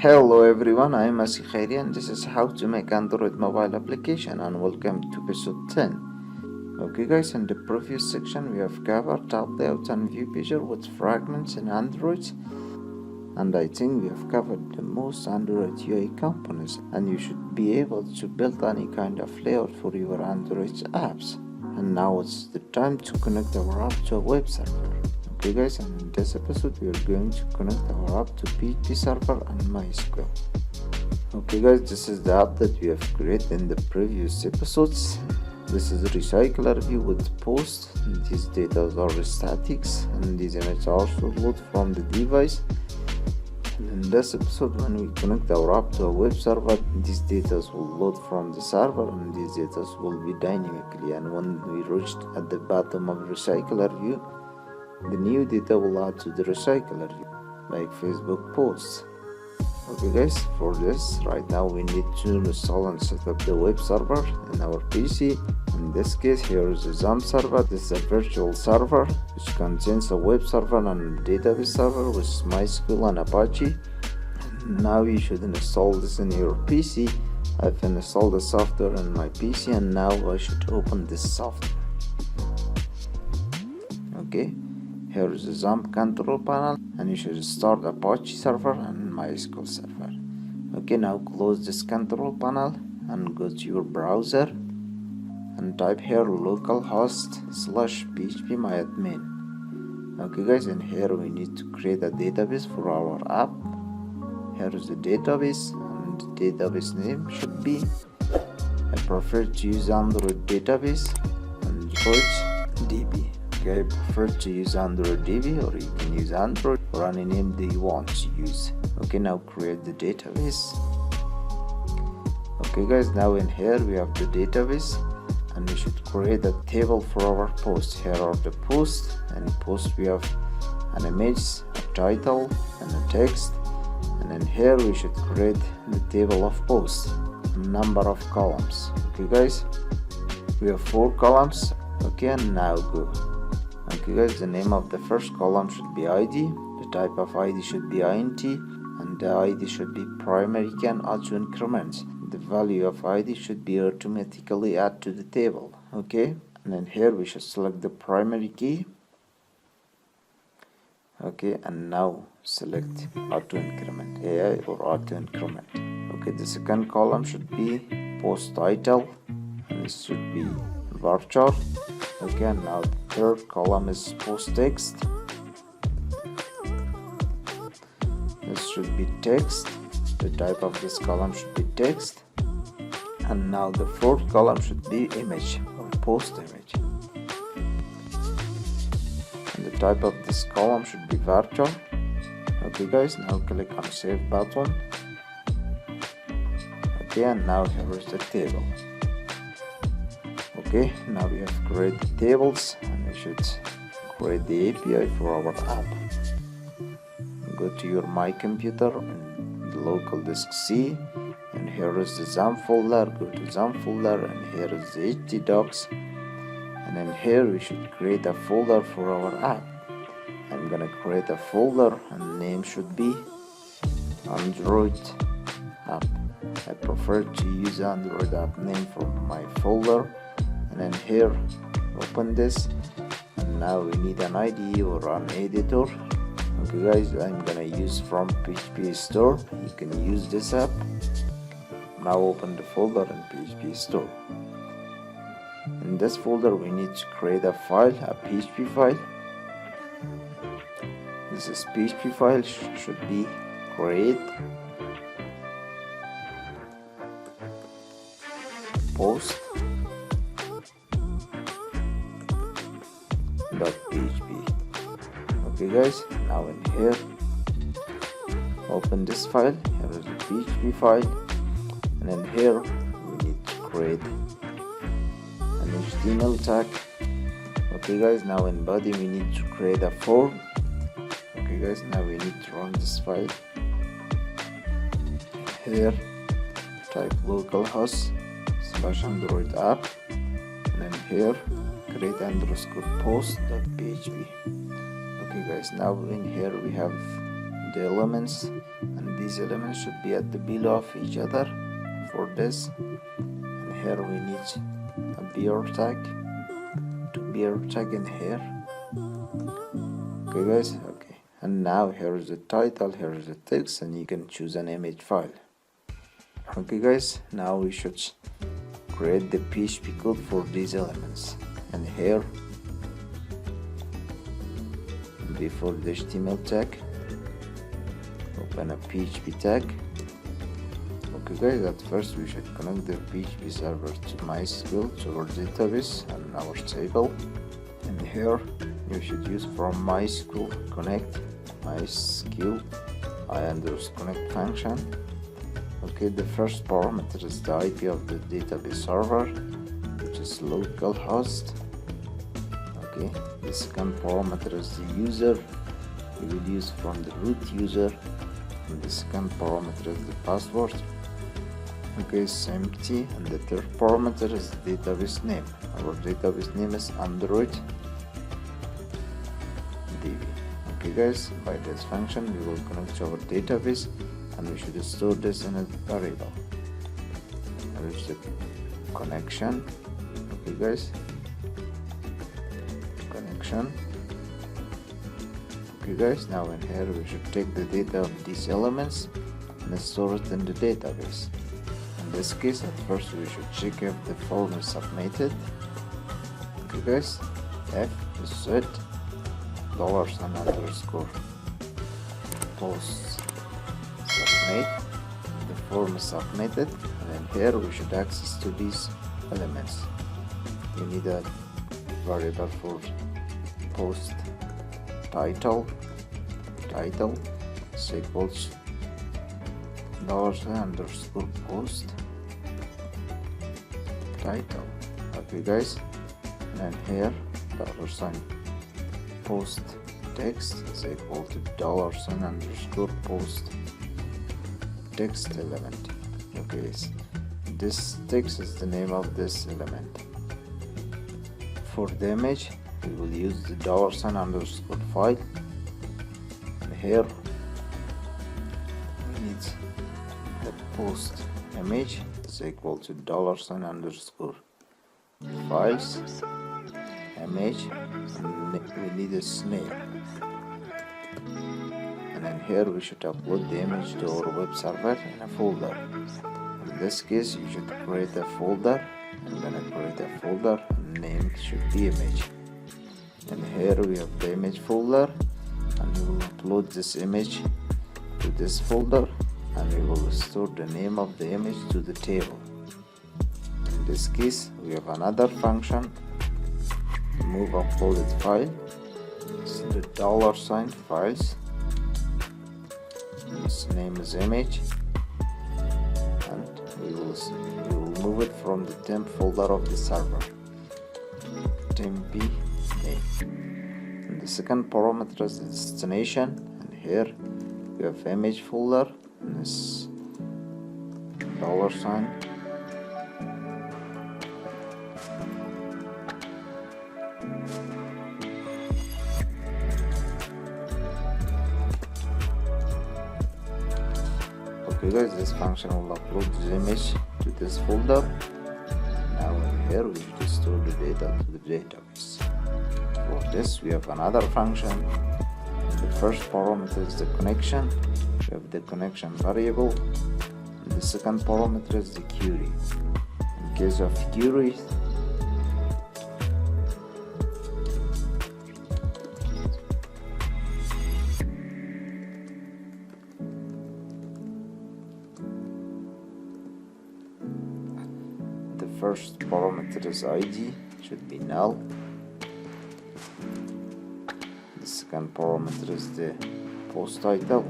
Hello everyone, I am Asi Khairi and this is how to make Android mobile application, and welcome to episode 10. Okay guys, in the previous section we have covered tab layout and view picture with fragments in Android, and I think we have covered the most Android UI components, and you should be able to build any kind of layout for your Android apps. And now it's the time to connect our app to a web server. Okay guys, and in this episode we are going to connect our app to PHP server and MySQL. Okay guys, this is the app that we have created in the previous episodes. This is a recycler view with posts. These data are statics and these images are also load from the device. And in this episode, when we connect our app to a web server, these data will load from the server and these data will be dynamically, and when we reach at the bottom of recycler view, the new data will add to the recycler view, like Facebook posts. Okay guys, for this right now we need to install and set up the web server in our PC. In this case, here is the XAMPP server. This is a virtual server which contains a web server and a database server with MySQL and Apache. Now you should install this in your PC. I've installed the software in my PC and now I should open this software. Okay, here is the XAMPP control panel and you should start Apache server and MySQL server. Okay, now close this control panel and go to your browser and type here localhost/phpMyAdmin. Okay guys, and here we need to create a database for our app. Here is the database and the database name should be, I prefer to use Android database, Android DB. Okay, I prefer to use Android DB, or you can use Android or any name that you want to use. Okay, now create the database. Okay guys, now in here we have the database and we should create a table for our posts. Here are the posts, and in post we have an image, a title and a text, and in here we should create the table of posts, number of columns. Okay guys, we have 4 columns. Okay, and now go. Okay guys, the name of the first column should be ID, the type of ID should be int, and the ID should be primary key and auto increment. The value of ID should be automatically added to the table. Okay, and then here we should select the primary key. Okay, and now select auto increment, AI or auto increment. Okay, the second column should be post title and this should be varchar. Okay, and now the third column is post text. This should be text. The type of this column should be text. And now the fourth column should be image or post image. And the type of this column should be varchar. Okay guys, now click on save button. Okay, and now here is the table. Okay, now we have created tables and we should create the API for our app. Go to your My Computer and the local disk C, and here is the XAMPP folder. Go to XAMPP folder and here is the htdocs, and then here we should create a folder for our app. I'm gonna create a folder and the name should be Android app. I prefer to use Android app name for my folder. And then here open this, and now we need an IDE or an editor. Okay guys, I'm gonna use from PHP store. You can use this app. Now open the folder in PHP store. In this folder we need to create a file, a PHP file. This is PHP file should be create post .php. Okay guys, now in here open this file. Here is the PHP file, and then here we need to create an HTML tag. Okay guys, now in body we need to create a form. Okay guys, now we need to run this file. Here type localhost/Android app, and then here create _post.php. Okay guys, now in here we have the elements, and these elements should be at the below of each other. For this, and here we need a beer tag, to beer tag in here. Okay guys, okay, and now here is the title, here is the text, and you can choose an image file. Okay guys, now we should create the PHP code for these elements, and here before the HTML tag, open a PHP tag. Okay guys, at first we should connect the PHP server to MySQL, to our database and our table, and here you should use from MySQL connect MySQL I_connect function. Okay, the first parameter is the IP of the database server, which is localhost. Okay, the second parameter is the user, we will use from the root user, and the second parameter is the password. Okay, it's empty, and the third parameter is the database name. Our database name is Android DB. Okay guys, by this function we will connect to our database, and we should store this in a variable. There is the connection. Okay guys, connection. Okay guys, now in here we should take the data of these elements and store it in the database. In this case, at first we should check if the form is submitted. Okay guys, F is set $_ post submit. The form is submitted, and in here we should access to these elements. We need a variable for post title is equals $_post title. Okay guys, and here $post text is equal to $_post text element. Okay, this text is the name of this element. For the image, we will use the $_file, and here we need the post image is equal to $_files image, and we need its name, and then here we should upload the image to our web server in a folder. In this case, you should create a folder. I'm gonna create a folder, and name should be image, and here we have the image folder, and we will upload this image to this folder, and we will store the name of the image to the table. In this case, we have another function, move uploaded file. It's the $files, its name is image, and we will move it from the temp folder of the server, temp name. And the second parameter is the destination, and here we have image folder, and this $. Okay guys, this function will upload the image to this folder. Now in here we should store the data to the database. For this we have another function. The first parameter is the connection. We have the connection variable, and the second parameter is the query. In case of query, the first parameter is ID, should be null. The second parameter is the post title.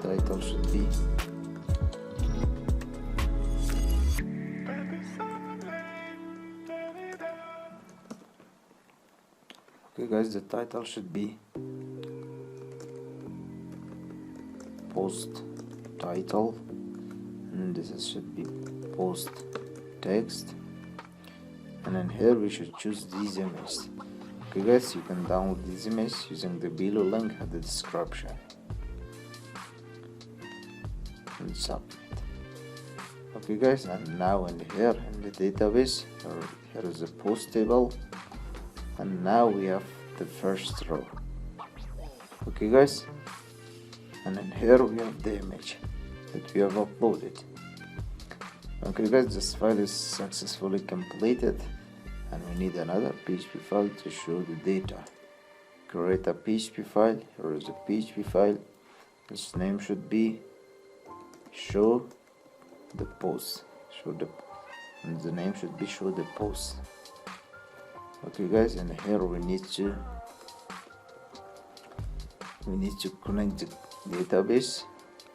title should be okay guys, the title should be post title, and this should be post text, and then here we should choose these images. Okay guys, you can download these images using the below link in the description and submit. Okay guys, and now in here in the database, here is the post table, and now we have the first row. Okay guys, and in here we have the image that we have uploaded. Okay guys, this file is successfully completed, and we need another PHP file to show the data. Create a PHP file. Here is a PHP file. Its name should be show the post. And the name should be show the post. Okay guys, and here we need to connect the database.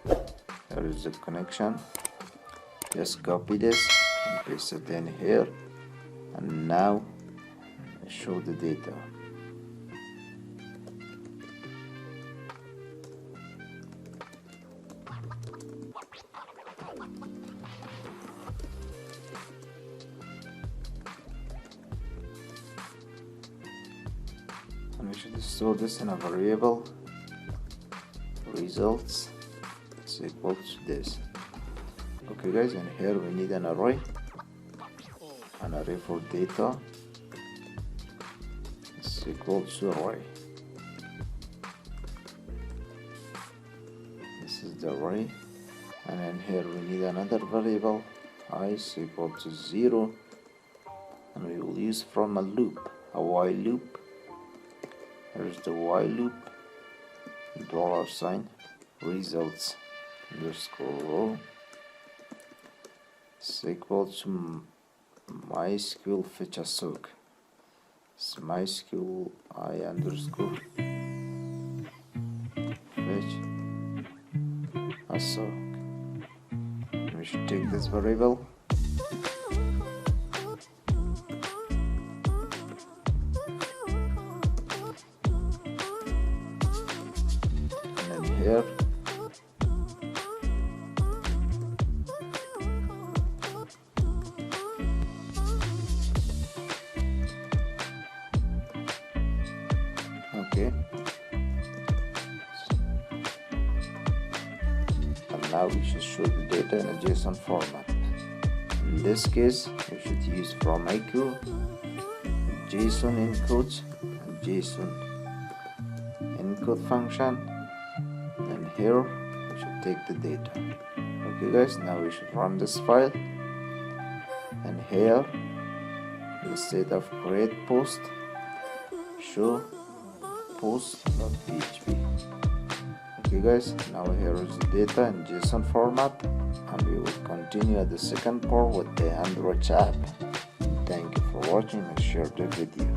Here is the connection. Just copy this and paste it in here, and now show the data. And we should store this in a variable results is equal to this. Okay guys, and here we need an array for data is equal to array. This is the array, and then here we need another variable I is equal to 0, and we will use from a loop, a while loop. Here's the while loop, $sign results underscore row is equal to MySQL fetch a sock. It's MySQL I underscore fetch a sock. We should take this variable and then here okay, and now we should show the data in a JSON format. In this case, we should use from IQ, JSON encode, and JSON encode function, and here we should take the data. Okay guys, now we should run this file, and here instead of create post, show post.php. Okay guys, now here is the data in JSON format, and we will continue at the second part with the Android app. Thank you for watching and share the video.